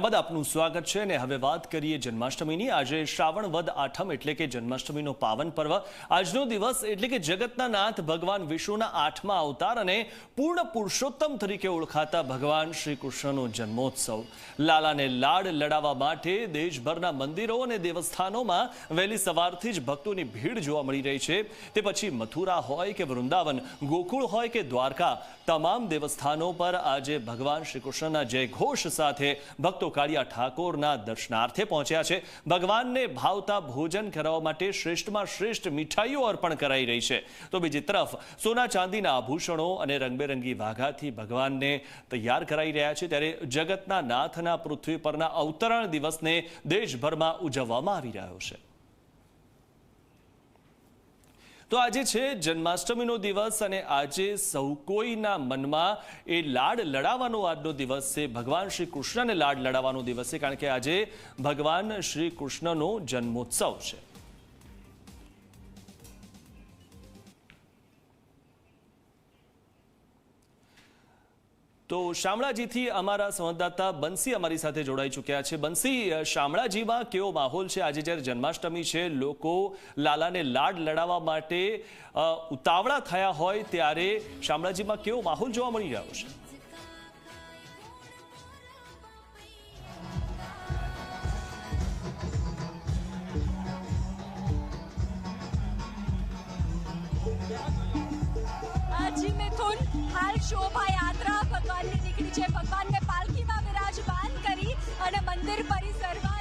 ત્યારબાદ આપનું સ્વાગત છે અને હવે વાત કરીએ જન્માષ્ટમીની। આજે શ્રાવણ વદ આઠમ એટલે કે જન્માષ્ટમીનો પાવન પર્વ। આજનો દિવસ એટલે કે જગતના નાથ ભગવાન વિષ્ણુના 8મા અવતાર અને પૂર્ણ પુરુષોત્તમ તરીકે ઓળખાતા ભગવાન શ્રી કૃષ્ણનો જન્મોત્સવ। લાલાને લાડ લડાવવા માટે દેશભરના મંદિરો અને દેવસ્થાનોમાં વહેલી સવારથી જ ભક્તોની ભીડ જોવા મળી રહી છે। તે પછી મથુરા હોય કે વૃંદાવન, ગોકુળ હોય કે દ્વારકા, તમામ દેવસ્થાનો પર આજે ભગવાન શ્રી કૃષ્ણના જયઘોષ સાથે ભક્તો કાળિયા ઠાકોરના દર્શનાર્થે પહોંચ્યા છે। ભગવાનને ભાવતા ભોજન કરાવવા માટે શ્રેષ્ઠમાં શ્રેષ્ઠ મીઠાઈઓ અર્પણ કરાઈ રહી છે। તો બીજી તરફ સોના ચાંદીના આભૂષણો અને રંગબેરંગી વાઘાથી ભગવાનને તૈયાર કરાઈ રહ્યા છે। ત્યારે જગતના નાથના પૃથ્વી પરના અવતરણ દિવસને દેશભરમાં ઉજવવામાં આવી રહ્યો છે। તો આજે છે જન્માષ્ટમીનો દિવસ અને આજે સૌ કોઈના મનમાં એ લાડ લડાવવાનો આજનો દિવસ છે। ભગવાન શ્રી કૃષ્ણને લાડ લડાવવાનો દિવસ છે, કારણ કે આજે ભગવાન શ્રી કૃષ્ણનો જન્મોત્સવ છે। તો શામળાજીથી અમારા સંવાદદાતા બંસી અમારી સાથે જોડાઈ ચૂક્યા છે। બંસી, શામળાજીમાં કેવો માહોલ છે આજે જ્યારે જન્માષ્ટમી છે? લોકો લાલાને લાડ લડાવવા માટે ઉતાવળા થયા હોય ત્યારે શામળાજીમાં કેવો માહોલ જોવા મળી રહ્યો છે? हाल शोभा यात्रा भगवान ने निकली है। भगवान ने पालकी में विराजमान करी और मंदिर परिसर में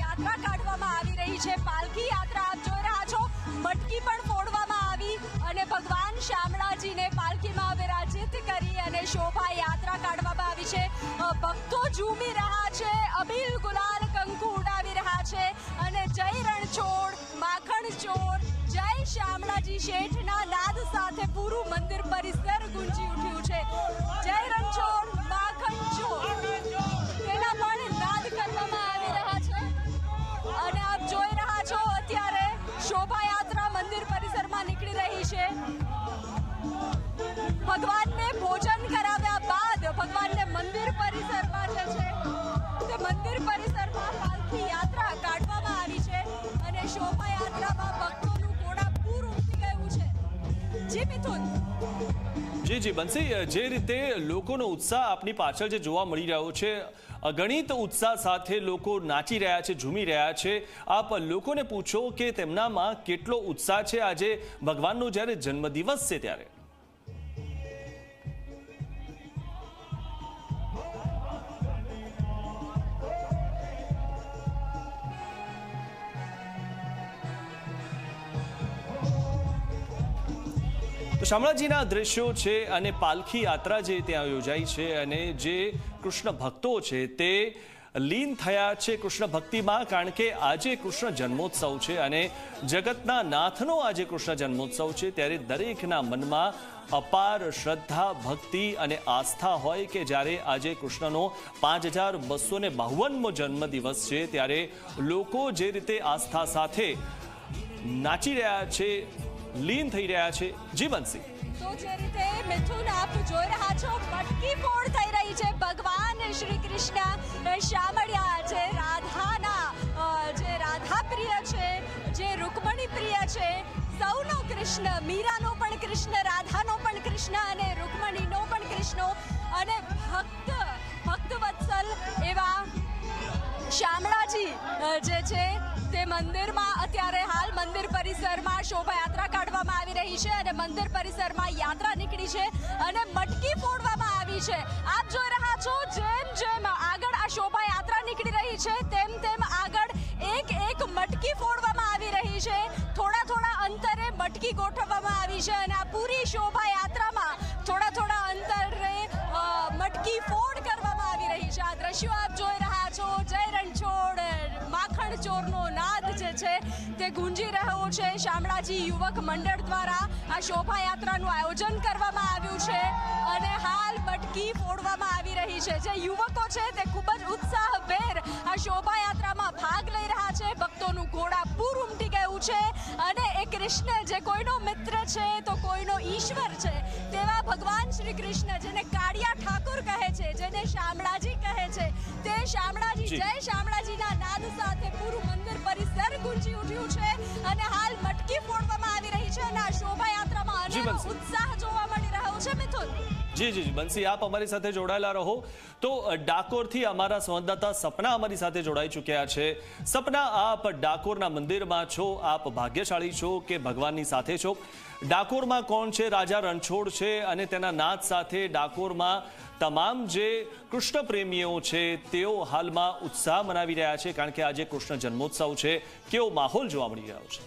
यात्रा काढवामां आवी रही है। पालकी यात्रा आप जोई रह्या छो, मटकी पण फोड़वामां आवी और भगवान शामळाजी ने पालकी में विराजित करी और शोभा यात्रा काढवामां आवी छे। भक्तो झूमी रह्या छे, अबील गुलाल कंकु उडावी रह्या छे और जय रणछोड़ माखण चोर जय शामळाजी शेठना नाद साथे पूरु मंदिर परिसर गुंजी उठ्યું છે। જય રણછોડ માખણ ચોર તેના પણ નાદ કરવામાં આવી રહ્યા છે અને આપ જોઈ રહ્યા છો અત્યારે શોભાયાત્રા મંદિર પરિસરમાં નીકળી રહી છે। ભગવાનને ભોજન કરાવ્યા બાદ ભગવાનને મંદિર પરિસરમાં જે છે તે મંદિર પરિસરમાં પાલખી યાત્રા કાઢવામાં આવી છે અને શોભાયાત્રામાં ભક્તો જી બંસી, જે રીતે લોકોનો ઉત્સાહ આપની પાછળ જે જોવા મળી રહ્યો છે, અગણિત ઉત્સાહ સાથે લોકો નાચી રહ્યા છે, ઝૂમી રહ્યા છે। આપ લોકોને પૂછો કે તેમનામાં કેટલો ઉત્સાહ છે આજે ભગવાનનો જ્યારે જન્મદિવસ છે ત્યારે? તો શામળાજીના દ્રશ્યો છે અને પાલખી યાત્રા જે ત્યાં યોજાઈ છે અને જે કૃષ્ણ ભક્તો છે તે લીન થયા છે કૃષ્ણ ભક્તિમાં, કારણ કે આજે કૃષ્ણ જન્મોત્સવ છે અને જગતના નાથનો આજે કૃષ્ણ જન્મોત્સવ છે। ત્યારે દરેકના મનમાં અપાર શ્રદ્ધા, ભક્તિ અને આસ્થા હોય કે જ્યારે આજે કૃષ્ણનો 5252મો જન્મદિવસ છે ત્યારે લોકો જે રીતે આસ્થા સાથે નાચી રહ્યા છે, લીન થઈ રહ્યા છે। જી બંસી, તો જે રીતે મિથુન આપ જોઈ રહ્યા છો મટકી ફોડ થઈ રહી છે। ભગવાન શ્રી કૃષ્ણ શામળિયા છે, રાધાના જે રાધા પ્રિય છે, જે રૂકમણી પ્રિય છે, સૌનો કૃષ્ણ, મીરાનો પણ કૃષ્ણ, રાધાનો પણ કૃષ્ણ અને રૂકમણીનો પણ કૃષ્ણ અને ભક્ત વત્સલ એવા શામળાજી જે છે તે મંદિરમાં અત્યારે હાલ મંદિર પરિસરમાં શોભાયાત્રા કાઢવામાં આવી રહી છે અને મંદિર પરિસરમાં યાત્રા નીકળી છે અને મટકી ફોડવામાં આવી છે। આપ જોઈ રહ્યા છો જેમ જેમ આગળ આ શોભાયાત્રા નીકળી રહી છે તેમ તેમ આગળ એક એક મટકી ફોડવામાં આવી રહી છે। થોડા અંતરે મટકી ગોઠવવામાં આવી છે અને આ પૂરી શોભાયાત્રામાં થોડા અંતરે મટકી ફોડ કરવામાં આવી રહી છે। આ દ્રશ્યો આપ જોઈ રહ્યા છો, જય રણછોડ માખણ ચોરનો નાદ જે છે તે ગુંજી રહ્યો છે। શામળાજી યુવક મંડળ દ્વારા આ શોભાયાત્રાનું આયોજન કરવામાં આવ્યું છે અને હાલ મટકી ફોડવામાં આવી રહી છે। જે યુવકો છે તે ખૂબ જ ઉત્સાહભેર આ શોભાયાત્રામાં ભાગ લઈ રહ્યા છે। ભક્તોનું ઘોડાપૂર ઉમટી ગયું છે અને એ કૃષ્ણ જે કોઈનો મિત્ર છે તો કોઈનો ઈશ્વર છે તેવા ભગવાન શ્રી કૃષ્ણ જેને કાળિયા ઠાકોર કહે છે, જેને શામળાજી કહે જી. જય શામળાજીના નાદ સાથે પૂરું મંદિર પરિસર ગુંજી ઉઠ્યું છે અને હાલ મટકી ફોડવામાં આવી રહી છે અને આ શોભાયાત્રામાં જી, અનેરો બંસી. ઉત્સાહ જોવા મળી રહ્યો છે મિથુન. જી બંસી, આપ અમારી સાથે જોડાયેલા રહો. તો ડાકોરથી અમારા સંવાદદાતા સપના અમારી સાથે જોડાઈ ચૂક્યા છે. સપના, આપ ડાકોરના મંદિરમાં છો, આપ ભાગ્યશાળી છો કે ભગવાનની સાથે છો. ડાકોરમાં કોણ છે? રાજા રણછોડ છે અને તેના નાદ સાથે ડાકોરમાં તમામ જે કૃષ્ણ પ્રેમીઓ છે તેઓ હાલમાં ઉત્સાહ મનાવી રહ્યા છે, કારણ કે આજે કૃષ્ણ જન્મોત્સવ છે. કેવો માહોલ જોવા મળી રહ્યો છે?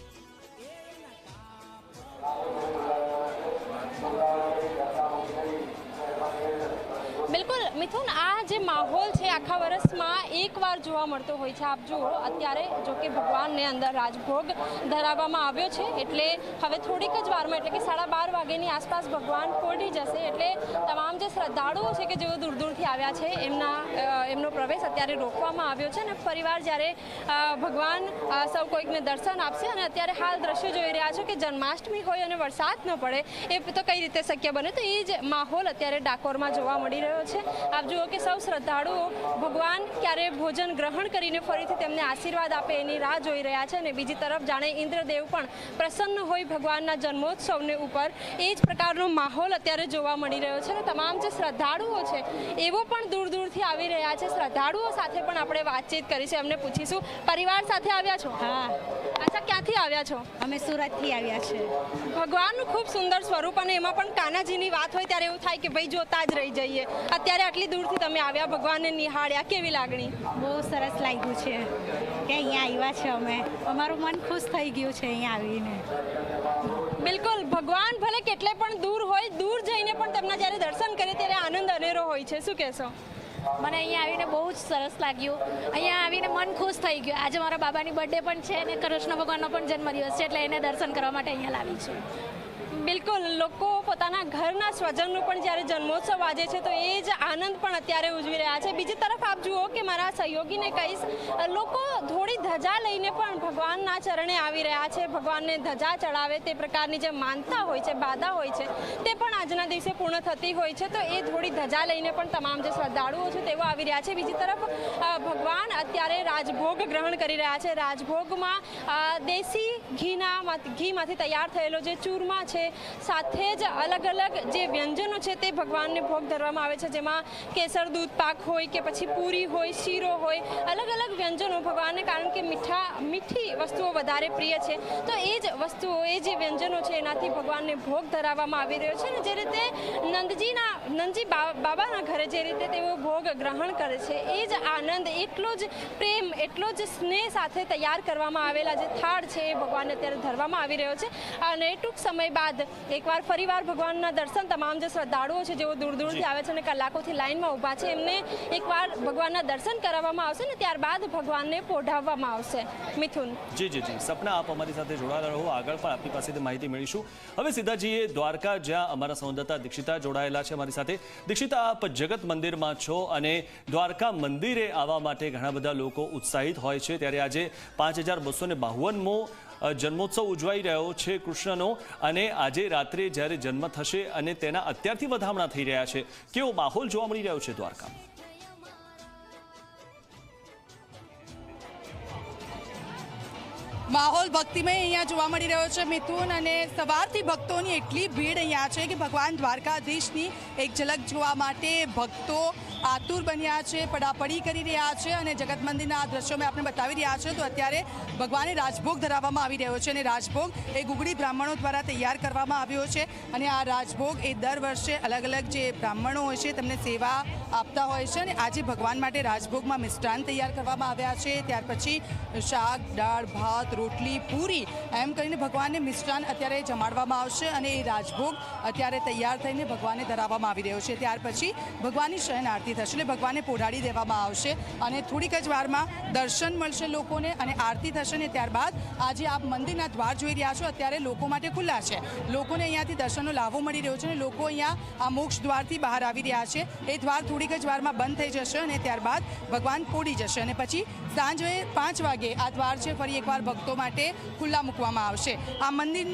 બિલકુલ મિથુન, આ જે માહોલ છે આખા વર્ષમાં એકવાર જોવા મળતો હોય છે. આપ જુઓ, અત્યારે જો કે ભગવાનને અંદર રાજભોગ ધરાવવામાં આવ્યો છે, એટલે હવે થોડીક જ વારમાં એટલે કે 12:30 વાગ્યાની આસપાસ ભગવાન પોઢી જશે. એટલે તમામ જે શ્રદ્ધાળુઓ છે કે જેઓ દૂર દૂરથી આવ્યા છે એમનો પ્રવેશ અત્યારે રોકવામાં આવ્યો છે અને ફરીવાર જ્યારે ભગવાન સૌ કોઈકને દર્શન આપશે. અને અત્યારે હાલ દ્રશ્યો જોઈ રહ્યા છો કે જન્માષ્ટમી હોય અને વરસાદ ન પડે એ તો કઈ રીતે શક્ય બને, તો એ જ માહોલ અત્યારે ડાકોરમાં જોવા મળી રહ્યો છે. આપ જુઓ કે સૌ શ્રદ્ધાળુઓ ભગવાન ક્યારે ભોજન ગ્રહણ કરીને ફરીથી તેમને આશીર્વાદ આપે એની રાહ જોઈ રહ્યા છે. અને બીજી તરફ જાણે ઇન્દ્રદેવ પણ પ્રસન્ન હોય ભગવાનના જન્મોત્સવને ઉપર, એ જ પ્રકારનો માહોલ અત્યારે જોવા મળી રહ્યો છે. અને તમામ જે શ્રદ્ધાળુઓ છે એવો પણ દૂર દૂરથી આવી રહ્યા છે. શ્રદ્ધાળુઓ સાથે પણ આપણે વાતચીત કરીશું, એમને પૂછીશું. પરિવાર સાથે આવ્યા છો? હા, અચ્છા, ક્યાંથી આવ્યા છો? અમે સુરતથી આવ્યા છે. ભગવાનનું ખૂબ સુંદર સ્વરૂપ, અને એમાં પણ કાનાજીની વાત હોય ત્યારે એવું થાય કે ભાઈ જોતા જ રહી જઈએ. અત્યારે આટલી દૂરથી તમે આવ્યા, ભગવાનને નિહાળ્યા, કેવી લાગણી? બહુ સરસ લાગ્યું છે કે અહીંયા આવ્યા છે અમે. અમારું મન ખુશ થઈ ગયું છે અહીંયા આવીને. બિલકુલ, ભગવાન ભલે કેટલે પણ દૂર હોય, દૂર જઈને પણ તેમના જ્યારે દર્શન કરે ત્યારે આનંદ અનેરો હોય છે. શું કહેશો? મને અહીંયા આવીને બહુ જ સરસ લાગ્યું. અહીંયા આવીને મન ખુશ થઈ ગયું. આજે મારા બાબાની બર્થડે પણ છે અને કૃષ્ણ ભગવાનનો પણ જન્મદિવસ છે, એટલે એને દર્શન કરવા માટે અહીંયા લાવી છું. બિલકુલ, લોકો પોતાના ઘરના સ્વજનનો પણ જ્યારે જન્મોત્સવ આજે છે તો એ જ આનંદ પણ અત્યારે ઉજવી રહ્યા છે. બીજી તરફ આપ જુઓ કે મારા સહયોગીને કહીશ, લોકો થોડી ધજા લઈને પણ ભગવાનના ચરણે આવી રહ્યા છે. ભગવાનને ધજા ચડાવે તે પ્રકારની જે માનતા હોય છે, બાધા હોય છે, તે પણ આજના દિવસે પૂર્ણ થતી હોય છે. તો એ થોડી ધજા લઈને પણ તમામ જે શ્રદ્ધાળુઓ છે તેઓ આવી રહ્યા છે. બીજી તરફ ભગવાન અત્યારે રાજભોગ ગ્રહણ કરી રહ્યા છે. રાજભોગમાં દેશી ઘીમાંથી તૈયાર થયેલો જે ચૂરમા છે, સાથે જ અલગ અલગ જે વ્યંજનો છે તે ભગવાનને ભોગ ધરવામાં આવે છે, જેમાં કેસર દૂધ પાક હોય કે પછી પૂરી હોય, શીરો હોય, અલગ અલગ વ્યંજનો ભગવાનને, કારણ કે મીઠી વસ્તુઓ વધારે પ્રિય છે, તો એ જ વસ્તુઓ, એ જે વ્યંજનો છે એનાથી ભગવાનને ભોગ ધરાવવામાં આવી રહ્યો છે. અને જે રીતે નંદજી બાબાના ઘરે જે રીતે તેઓ ભોગ ગ્રહણ કરે છે, એ જ આનંદ, એટલો જ પ્રેમ, એટલો જ સ્નેહ સાથે તૈયાર કરવામાં આવેલા જે થાળ છે એ ભગવાનને અત્યારે ધરવામાં આવી રહ્યો છે. અને ટૂંક સમય બાદ એકવાર ફરીવાર ભગવાનના દર્શન તમામ જે શ્રદ્ધાળુઓ છે જેઓ દૂર દૂરથી આવે છે અને કલાકોથી લાઈનમાં ઊભા છે, એમને એકવાર ભગવાનના દર્શન કરાવવામાં આવશે ને ત્યારબાદ ભગવાનને પોઢાવવામાં આવશે. મિથુન. જી સપના, આપ અમારી સાથે જોડાયેલા રહો. આગળ પણ આપની પાસેથી માહિતી મેળવીશું. હવે સીધા જઈએ દ્વારકા, જ્યાં અમારા સંવાદદાતા દીક્ષિતા જોડાયેલા છે અમારી સાથે. દીક્ષિતા, આપ જગત મંદિરમાં છો અને દ્વારકા મંદિરે આવવા માટે ઘણા બધા લોકો ઉત્સાહિત હોય છે, ત્યારે આજે 5252મો જન્મોત્સવ ઉજવાઈ રહ્યો છે કૃષ્ણનો, અને આજે રાત્રે જ્યારે જન્મ થશે અને તેના અત્યારથી વધામણા થઈ રહ્યા છે, કેવો માહોલ જોવા મળી રહ્યો છે દ્વારકામાં? માહોલ ભક્તિમય અહીંયા જોવા મળી રહ્યો છે મિથુન, અને સવારથી ભક્તોની એટલી ભીડ અહીંયા છે કે ભગવાન દ્વારકાધીશની એક ઝલક જોવા માટે ભક્તો આતુર બન્યા છે, પડાપડી કરી રહ્યા છે. અને જગત મંદિરના આ દ્રશ્યો મેં આપણે બતાવી રહ્યા છે. તો અત્યારે ભગવાને રાજભોગ ધરાવવામાં આવી રહ્યો છે, અને રાજભોગ એ ગુગળી બ્રાહ્મણો દ્વારા તૈયાર કરવામાં આવ્યો છે. અને આ રાજભોગ એ દર વર્ષે અલગ અલગ જે બ્રાહ્મણો હોય છે તેમને સેવા આપતા હોય છે. અને આજે ભગવાન માટે રાજભોગમાં મિષ્ટાન તૈયાર કરવામાં આવ્યા છે. ત્યાર પછી શાક, દાળ, ભાત, રોટલી, પૂરી, એમ કરીને ભગવાનને મિષ્ટાન અત્યારે જમાડવામાં આવશે. અને એ રાજભોગ અત્યારે તૈયાર થઈને ભગવાનને ધરાવવામાં આવી રહ્યો છે. ત્યાર પછી ભગવાનની શયન આરતી થશે, એટલે ભગવાનને પોઢાડી દેવામાં આવશે. અને થોડીક જ વારમાં દર્શન મળશે લોકોને અને આરતી થશે. ને ત્યારબાદ આજે આપ મંદિરના દ્વાર જોઈ રહ્યા છો, અત્યારે લોકો માટે ખુલ્લા છે. લોકોને અહીંયાથી દર્શનનો લાભો મળી રહ્યો છે, અને લોકો અહીંયા આ મોક્ષ દ્વારથી બહાર આવી રહ્યા છે. એ દ્વાર થોડીક જ વારમાં બંધ થઈ જશે અને ત્યારબાદ ભગવાન પોઢી જશે. અને પછી સાંજે 5 વાગે આ દ્વાર છે ફરી એકવાર ભક્તો માટે ખુલ્લા મૂકવામાં આવશે. આ મંદિર